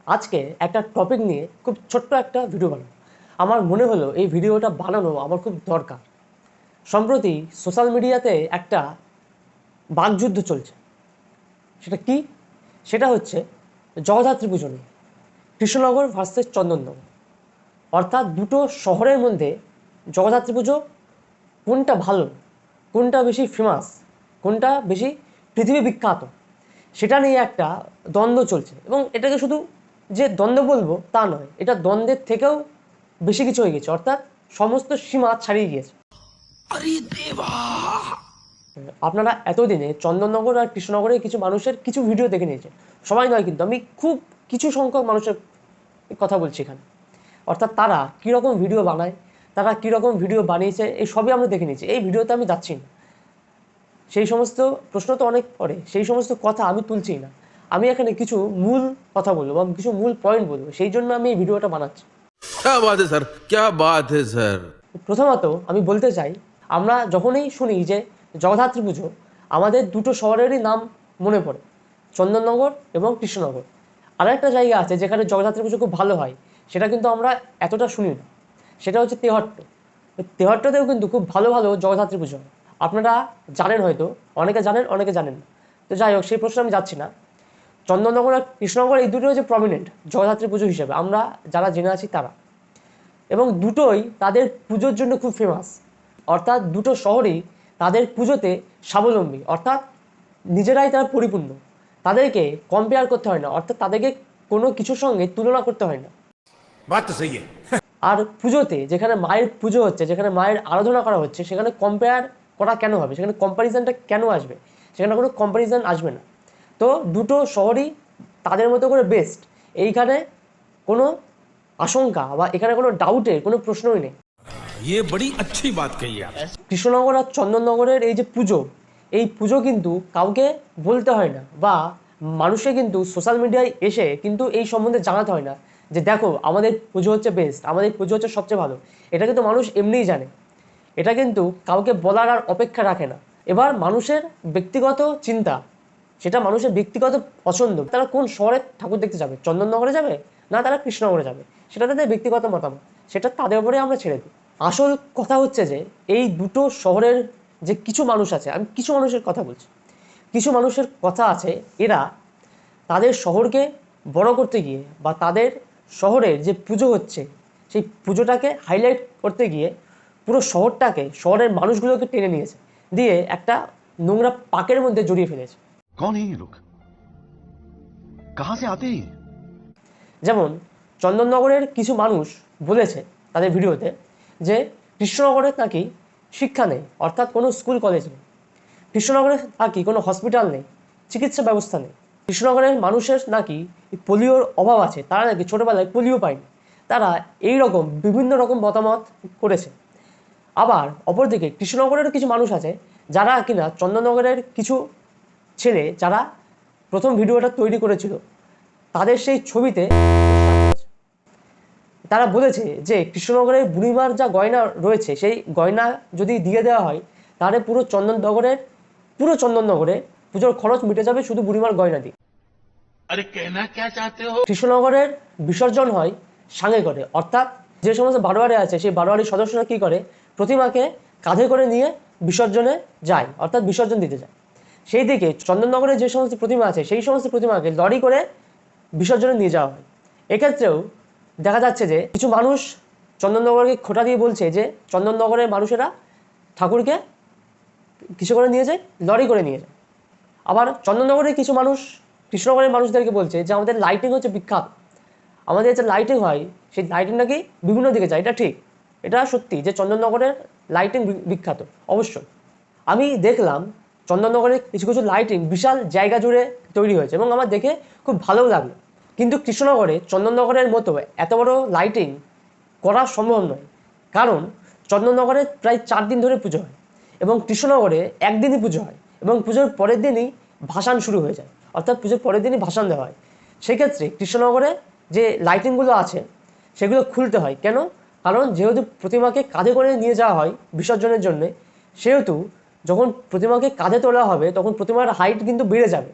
আজকে একটা টপিক নিয়ে খুব ছোট্ট একটা ভিডিও বানাবো। আমার মনে হলো এই ভিডিওটা বানানো আমার খুব দরকার। সম্প্রতি সোশ্যাল মিডিয়াতে একটা বাকযুদ্ধ চলছে। সেটা কি? সেটা হচ্ছে জগদ্ধাত্রী পুজো নিয়ে, কৃষ্ণনগর ভার্সেস চন্দননগর। অর্থাৎ দুটো শহরের মধ্যে জগদ্ধাত্রী পুজো কোনটা ভালো, কোনটা বেশি ফেমাস, কোনটা বেশি পৃথিবী বিখ্যাত, সেটা নিয়ে একটা দ্বন্দ্ব চলছে। এবং এটাকে শুধু যে দ্বন্দ্ব বলবো তা নয়, এটা দ্বন্দ্বের থেকেও বেশি কিছু হয়ে গেছে। অর্থাৎ সমস্ত সীমা ছাড়িয়ে গিয়েছে। আপনারা এতদিনে চন্দননগর আর কৃষ্ণনগরের কিছু মানুষের কিছু ভিডিও দেখে নিয়েছেন, সবাই নয় কিন্তু, আমি খুব কিছু সংখ্যক মানুষের কথা বলছি এখানে। অর্থাৎ তারা কীরকম ভিডিও বানায়, তারা কীরকম ভিডিও বানিয়েছে, এই সবই আমরা দেখে নিয়েছি। এই ভিডিওতে আমি যাচ্ছি না, সেই সমস্ত প্রশ্ন তো অনেক পরে, সেই সমস্ত কথা আমি তুলছি না। আমি এখানে কিছু মূল কথা বলবো বা কিছু মূল পয়েন্ট বলবো, সেই জন্য আমি এই ভিডিওটা বানাচ্ছি। क्या बात है सर, क्या बात है सर। প্রথমত আমি বলতে চাই, আমরা যখনই শুনি যে জগদ্ধাত্রী পুজো, আমাদের দুটো শহরেরই নাম মনে পড়ে, চন্দননগর এবং কৃষ্ণনগর। আর একটা জায়গা আছে যেখানে জগদ্ধাত্রী পুজো খুব ভালো হয়, সেটা কিন্তু আমরা এতটা শুনি না, সেটা হচ্ছে তেহট্ট। তেহট্টতেও কিন্তু খুব ভালো ভালো জগদ্ধাত্রী পুজো হয়। আপনারা জানেন হয়তো, অনেকে জানেন অনেকে জানেন না। তো যাই হোক, সেই প্রশ্নে আমি যাচ্ছি না। চন্দননগর আর কৃষ্ণনগর এই দুটো যে প্রমিনেন্ট জগদ্ধাত্রী পুজো হিসেবে আমরা যারা জেনে আছি তারা, এবং দুটোই তাদের পুজোর জন্য খুব ফেমাস। অর্থাৎ দুটো শহরেই তাদের পুজোতে স্বাবলম্বী, অর্থাৎ নিজেরাই তারা পরিপূর্ণ। তাদেরকে কম্পেয়ার করতে হয় না, অর্থাৎ তাদেরকে কোনো কিছুর সঙ্গে তুলনা করতে হয় না। बात तो सही है। আর পুজোতে যেখানে মায়ের পুজো হচ্ছে, যেখানে মায়ের আরাধনা করা হচ্ছে, সেখানে কম্পেয়ার করা কেন হবে, সেখানে কম্প্যারিজনটা কেন আসবে? সেখানে কোনো কম্প্যারিজন আসবে না। তো দুটো শহরই তাদের মতো করে বেস্ট, এইখানে কোনো আশঙ্কা বা এখানে কোনো ডাউটের কোনো প্রশ্নই নেই। ये बड़ी अच्छी बात कही आप। কৃষ্ণনগর আর চন্দননগরের এই যে পুজো, এই পুজো কিন্তু কাউকে বলতে হয় না, বা মানুষে কিন্তু সোশ্যাল মিডিয়ায় এসে কিন্তু এই সম্বন্ধে জানাতে হয় না যে দেখো আমাদের পুজো হচ্ছে বেস্ট, আমাদের পুজো হচ্ছে সবচেয়ে ভালো। এটা কিন্তু মানুষ এমনিই জানে, এটা কিন্তু কাউকে বলার আর অপেক্ষা রাখে না। এবার মানুষের ব্যক্তিগত চিন্তা, সেটা মানুষের ব্যক্তিগত পছন্দ, তারা কোন শহরে ঠাকুর দেখতে যাবে, চন্দননগরে যাবে না তারা কৃষ্ণনগরে যাবে, সেটা তাদের ব্যক্তিগত মতামত, সেটা তাদের উপরে আমরা ছেড়ে দিই। আসল কথা হচ্ছে যে এই দুটো শহরের যে কিছু মানুষ আছে, আমি কিছু মানুষের কথা বলছি, কিছু মানুষের কথা আছে, এরা তাদের শহরকে বড় করতে গিয়ে বা তাদের শহরের যে পুজো হচ্ছে সেই পুজোটাকে হাইলাইট করতে গিয়ে পুরো শহরটাকে, শহরের মানুষগুলোকে টেনে নিয়েছে, দিয়ে একটা নোংরা পাকের মধ্যে জড়িয়ে ফেলেছে। कौन है ये लोग? कहां से आते हैं? যেমন চন্দননগরের কিছু মানুষ বলেছে তাদের ভিডিওতে যে কৃষ্ণনগরে নাকি শিক্ষা নেই, অর্থাৎ কোনো স্কুল কলেজ নেই। কৃষ্ণনগরে নাকি কোনো হসপিটাল নেই, চিকিৎসা ব্যবস্থা নেই। কৃষ্ণনগরের মানুষের নাকি পোলিওর অভাব আছে, তারা নাকি ছোটোবেলায় পোলিও পায়নি। তারা এই রকম বিভিন্ন রকম মতামত করেছে। আবার অপরদিকে কৃষ্ণনগরের কিছু মানুষ আছে যারা কিনা চন্দননগরের কিছু ছেলে যারা প্রথম ভিডিওটা তৈরি করেছিল, তাদের সেই ছবিতে তারা বলেছে যে কৃষ্ণনগরের বুড়িমার যা গয়না রয়েছে, সেই গয়না যদি দিয়ে দেওয়া হয় তাহলে পুরো চন্দননগরে পুজোর খরচ মিটে যাবে শুধু বুড়িমার গয়না দিয়ে। अरे कहना क्या चाहते हो। কৃষ্ণনগরের বিসর্জন হয় সাঙে করে, অর্থাৎ যে সমস্ত বারোয়ারি আছে সেই বারোয়ারির সদস্যরা কি করে, প্রতিমাকে কাঁধে করে নিয়ে বিসর্জনে যায়, অর্থাৎ বিসর্জন দিতে যায়। সেই দিকে চন্দননগরে যে সমস্ত প্রতিমা আছে সেই সমস্ত প্রতিমাকে লরি করে বিসর্জনে নিয়ে যাওয়া হয়। এক্ষেত্রেও দেখা যাচ্ছে যে কিছু মানুষ চন্দননগরকে খোঁটা দিয়ে বলছে যে চন্দননগরের মানুষেরা ঠাকুরকে কিছু করে নিয়ে যায়, লরি করে নিয়ে যায়। আবার চন্দননগরের কিছু মানুষ কৃষ্ণনগরের মানুষদেরকে বলছে যে আমাদের লাইটিং হচ্ছে বিখ্যাত, আমাদের যে লাইটিং হয় সেই লাইটিং নাকি বিভিন্ন দিকে যায়। এটা ঠিক, এটা সত্যি যে চন্দননগরের লাইটিং বিখ্যাত, অবশ্যই। আমি দেখলাম চন্দননগরের কিছু কিছু লাইটিং বিশাল জায়গা জুড়ে তৈরি হয়েছে এবং আমার দেখে খুব ভালোও লাগলো। কিন্তু কৃষ্ণনগরে চন্দননগরের মতো এত বড় লাইটিং করা সম্ভব নয়, কারণ চন্দননগরে প্রায় 4 দিন ধরে পুজো হয় এবং কৃষ্ণনগরে একদিনই পুজো হয় এবং পুজোর পরের দিনই ভাসান শুরু হয়ে যায়, অর্থাৎ পুজোর পরের দিনই ভাসান দেওয়া হয়। সেক্ষেত্রে কৃষ্ণনগরে যে লাইটিংগুলো আছে সেগুলো খুলতে হয় কেন? কারণ যেহেতু প্রতিমাকে কাঁধে করে নিয়ে যাওয়া হয় বিসর্জনের জন্যে, সেহেতু যখন প্রতিমাকে কাঁধে তোলা হবে তখন প্রতিমার হাইট কিন্তু বেড়ে যাবে।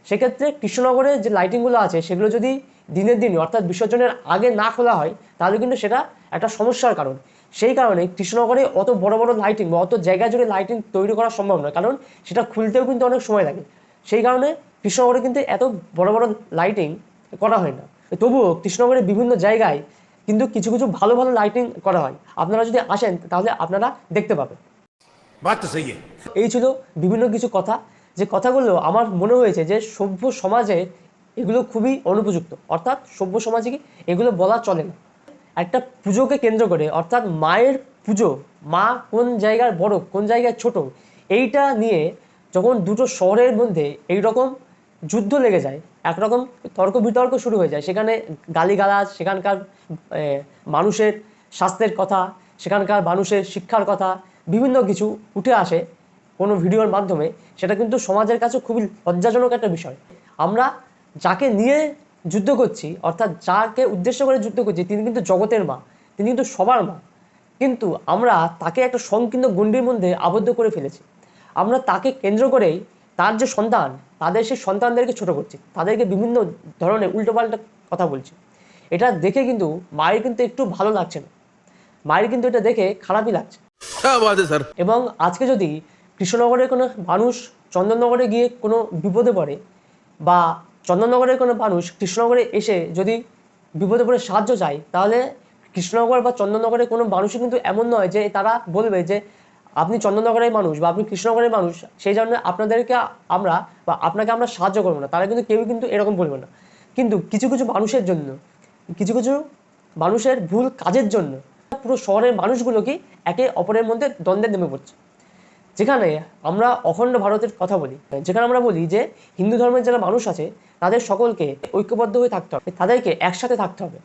সেক্ষেত্রে কৃষ্ণনগরে যে লাইটিংগুলো আছে সেগুলো যদি দিনের দিনই অর্থাৎ বিসর্জনের আগে না খোলা হয় তাহলে কিন্তু সেটা একটা সমস্যার কারণ। সেই কারণে কৃষ্ণনগরে অত বড় বড় লাইটিং বা অত জায়গা জুড়ে লাইটিং তৈরি করা সম্ভব নয়, কারণ সেটা খুলতেও কিন্তু অনেক সময় লাগে। সেই কারণে কৃষ্ণনগরে কিন্তু এত বড় বড় লাইটিং করা হয় না। তবুও কৃষ্ণনগরের বিভিন্ন জায়গায় কিন্তু কিছু কিছু ভালো ভালো লাইটিং করা হয়। আপনারা যদি আসেন তাহলে আপনারা দেখতে পাবেন। बात तो सही है। এই ছিল বিভিন্ন কিছু কথা, যে কথাগুলো আমার মনে হয়েছে যে সভ্য সমাজে এগুলো খুবই অনুপযুক্ত, অর্থাৎ সভ্য সমাজে কি এগুলো বলা চলে না। একটা পুজোকে কেন্দ্র করে, অর্থাৎ মায়ের পুজো, মা কোন জায়গার বড় কোন জায়গায় ছোট, এইটা নিয়ে যখন দুটো শহরের মধ্যে এইরকম যুদ্ধ লেগে যায়, একরকম তর্ক বিতর্ক শুরু হয়ে যায়, সেখানে গালিগালাজ, সেখানকার মানুষের স্বাস্থ্যের কথা, সেখানকার মানুষের শিক্ষার কথা বিভিন্ন কিছু উঠে আসে কোনো ভিডিওর মাধ্যমে, সেটা কিন্তু সমাজের কাছে খুবই লজ্জাজনক একটা বিষয়। আমরা যাকে নিয়ে যুদ্ধ করছি, অর্থাৎ যাকে উদ্দেশ্য করে যুদ্ধ করছি, তিনি কিন্তু জগতের মা, তিনি কিন্তু সবার মা, কিন্তু আমরা তাকে একটা সংকীর্ণ গণ্ডির মধ্যে আবদ্ধ করে ফেলেছি। আমরা তাকে কেন্দ্র করেই তার যে সন্তান, তাদের সেই সন্তানদেরকে ছোট করছি, তাদেরকে বিভিন্ন ধরনের উল্টোপাল্টা কথা বলছি। এটা দেখে কিন্তু মায়ের কিন্তু একটু ভালো লাগছে না, মায়ের কিন্তু এটা দেখে খারাপই লাগছে। क्या बात है सर। এবং আজকে যদি কৃষ্ণনগরের কোনো মানুষ চন্দননগরে গিয়ে কোনো বিপদে পড়ে, বা চন্দননগরের কোনো মানুষ কৃষ্ণনগরে এসে যদি বিপদে পড়ে সাহায্য চায়, তাহলে কৃষ্ণনগর বা চন্দননগরের কোনো মানুষই কিন্তু এমন নয় যে তারা বলবে যে আপনি চন্দননগরের মানুষ বা আপনি কৃষ্ণনগরের মানুষ, সেই জন্য আপনাদেরকে আমরা বা আপনাকে আমরা সাহায্য করবো না, তারা কিন্তু কেউই কিন্তু এরকম বলবে না। কিন্তু কিছু কিছু মানুষের জন্য, কিছু কিছু মানুষের ভুল কাজের জন্য পুরো শহরের মানুষগুলো কি একে অপরের মধ্যে দ্বন্দ্বে নেমে পড়ছে। যেখানে আমরা অখণ্ড ভারতের কথা বলি, যেখানে আমরা বলি যে হিন্দু ধর্মের যারা মানুষ আছে তাদের সকলকে ঐক্যবদ্ধ হয়ে থাকতে হবে, তাদেরকে একসাথে থাকতে হবে,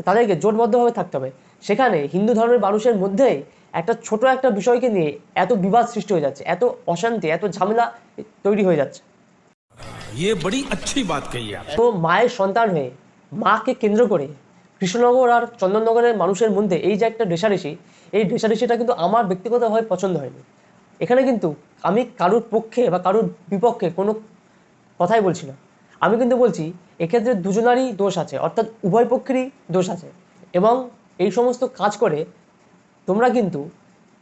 তাদেরকে জোটবদ্ধভাবে থাকতে হবে, সেখানে হিন্দু ধর্মের মানুষের মধ্যেই একটা ছোট একটা বিষয়কে নিয়ে এত বিবাদ সৃষ্টি হয়ে যাচ্ছে, এত অশান্তি, এত ঝামেলা তৈরি হয়ে যাচ্ছে। ये बड़ी अच्छी बात कही आप। তো মায়ের সন্তান হয়ে মাকে কেন্দ্র করে কৃষ্ণনগর আর চন্দননগরের মানুষের মধ্যে এই যে একটা রেষারেষি, এই রেষারেষিটা কিন্তু আমার ব্যক্তিগতভাবে পছন্দ হয়নি। এখানে কিন্তু আমি কারুর পক্ষে বা কারুর বিপক্ষে কোনো কথাই বলছি না, আমি কিন্তু বলছি এক্ষেত্রে দুজনারই দোষ আছে, অর্থাৎ উভয় পক্ষেরই দোষ আছে। এবং এই সমস্ত কাজ করে তোমরা কিন্তু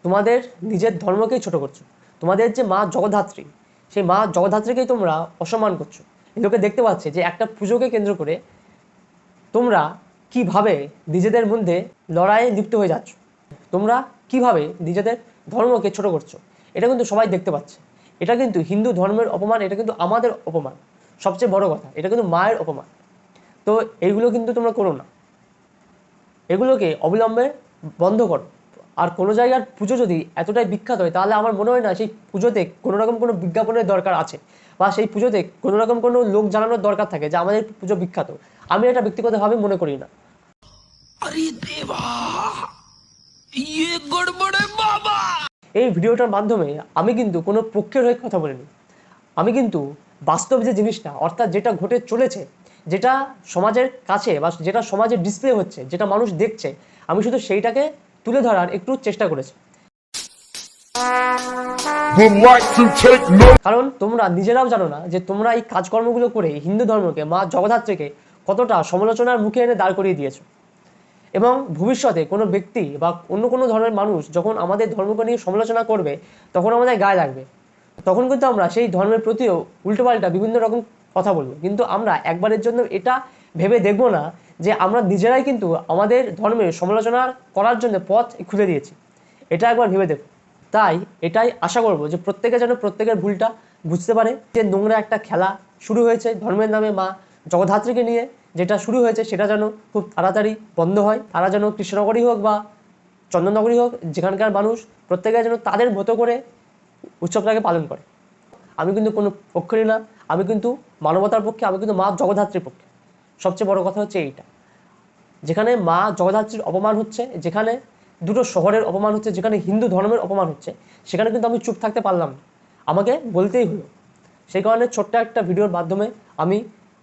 তোমাদের নিজের ধর্মকেই ছোট করছো, তোমাদের যে মা জগদ্ধাত্রী, সেই মা জগদ্ধাত্রীকেই তোমরা অসম্মান করছো। লোকে দেখতে পাচ্ছে যে একটা পুজোকে কেন্দ্র করে তোমরা কিভাবে নিজেদের মধ্যে লড়াইয়ে লিপ্ত হয়ে যাচ্ছ, তোমরা কিভাবে নিজেদের ধর্মকে ছোট করছো, এটা কিন্তু সবাই দেখতে পাচ্ছে। এটা কিন্তু হিন্দু ধর্মের অপমান, এটা কিন্তু আমাদের অপমান, সবচেয়ে বড় কথা এটা কিন্তু মায়ের অপমান। তো এইগুলো কিন্তু তোমরা করো না, এগুলোকে অবিলম্বে বন্ধ করো। আর কোনো জায়গার পুজো যদি এতটাই বিখ্যাত হয়, তাহলে আমার মনে হয় না সেই পুজোতে কোনো রকম কোনো বিজ্ঞাপনের দরকার আছে, বা সেই পুজোতে কোনো রকম কোনো লোক জানানোর দরকার থাকে যে আমাদের পুজো বিখ্যাত। আমি এটা ব্যক্তিগতভাবে মনে করি না। अरे देवा, ये गड़बड़ है बाबा। এই ভিডিওটার মাধ্যমে আমি কিন্তু কোনো পক্ষের হয়ে কথা বলিনি, আমি কিন্তু বাস্তব যে জিনিসটা, অর্থাৎ যেটা ঘটে চলেছে, যেটা সমাজের কাছে বা যেটা সমাজে ডিসপ্লে হচ্ছে, যেটা মানুষ দেখছে, আমি শুধু সেইটাকে তুলে ধরার একটু চেষ্টা করেছি। কারণ তোমরা নিজেরাও জানো না যে তোমরা এই কাজকর্মগুলো করে হিন্দু ধর্মকে, মা জগদ্ধাত্রীকে কতটা সমালোচনার মুখে এনে দাঁড় করিয়ে দিয়েছো। এবং ভবিষ্যতে কোনো ব্যক্তি বা অন্য কোনো ধরনের মানুষ যখন আমাদের ধর্মকে নিয়ে সমালোচনা করবে, তখন আমাদের গায়ে লাগবে, তখন কিন্তু আমরা সেই ধর্মের প্রতিও উল্টোপাল্টা বিভিন্ন রকম কথা বলবো। কিন্তু আমরা একবারের জন্য এটা ভেবে দেখব না যে আমরা নিজেরাই কিন্তু আমাদের ধর্মের সমালোচনা করার জন্য পথ খুলে দিয়েছি, এটা একবার ভেবে দেখো। তাই এটাই আশা করব যে প্রত্যেকে যেন প্রত্যেকের ভুলটা বুঝতে পারে, যে নোংরা একটা খেলা শুরু হয়েছে ধর্মের নামে মা জগদ্ধাত্রীকে নিয়ে, যেটা শুরু হয়েছে সেটা যেন খুব তাড়াতাড়ি বন্ধ হয়। তারা যেন কৃষ্ণনগরই হোক বা চন্দননগরই হোক, যেখানকার মানুষ প্রত্যেকে যেন তাদের মতো করে উৎসবটাকে পালন করে। আমি কিন্তু কোনো পক্ষেরই না, আমি কিন্তু মানবতার পক্ষে, আমি কিন্তু মা জগদ্ধাত্রীর পক্ষে। সবচেয়ে বড় কথা হচ্ছে এইটা, যেখানে মা জগদ্ধাত্রীর অপমান হচ্ছে, যেখানে দুটো শহরের অপমান হচ্ছে, যেখানে হিন্দু ধর্মের অপমান হচ্ছে, সেখানে কিন্তু আমি চুপ থাকতে পারলাম না, আমাকে বলতেই হলো। সেই কারণে ছোট্ট একটা ভিডিওর মাধ্যমে আমি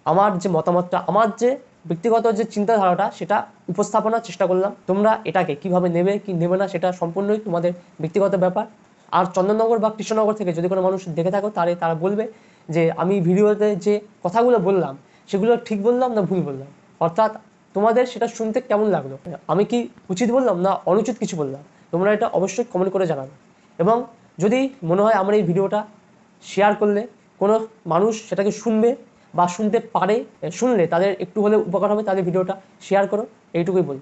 আমার যে মতামতটা, আমার যে ব্যক্তিগত যে চিন্তাধারাটা, সেটা উপস্থাপনার চেষ্টা করলাম। তোমরা এটাকে কিভাবে নেবে কি নেবে না সেটা সম্পূর্ণই তোমাদের ব্যক্তিগত ব্যাপার। আর চন্দননগর বা কৃষ্ণনগর থেকে যদি কোনো মানুষ দেখে থাকো, তারা বলবে যে আমি ভিডিওতে যে কথাগুলো বললাম সেগুলো ঠিক বললাম না ভুল বললাম, অর্থাৎ তোমাদের সেটা শুনতে কেমন লাগলো, আমি কি উচিত বললাম না অনুচিত কিছু বললাম, তোমরা এটা অবশ্যই কমেন্ট করে জানাবে। এবং যদি মনে হয় আমার এই ভিডিওটা শেয়ার করলে কোনো মানুষ সেটাকে শুনবে বা শুনতে পারে, শুনলে তাদের একটু হলেও উপকার হবে, তাদের ভিডিওটা শেয়ার করো, এইটুকুই বলি।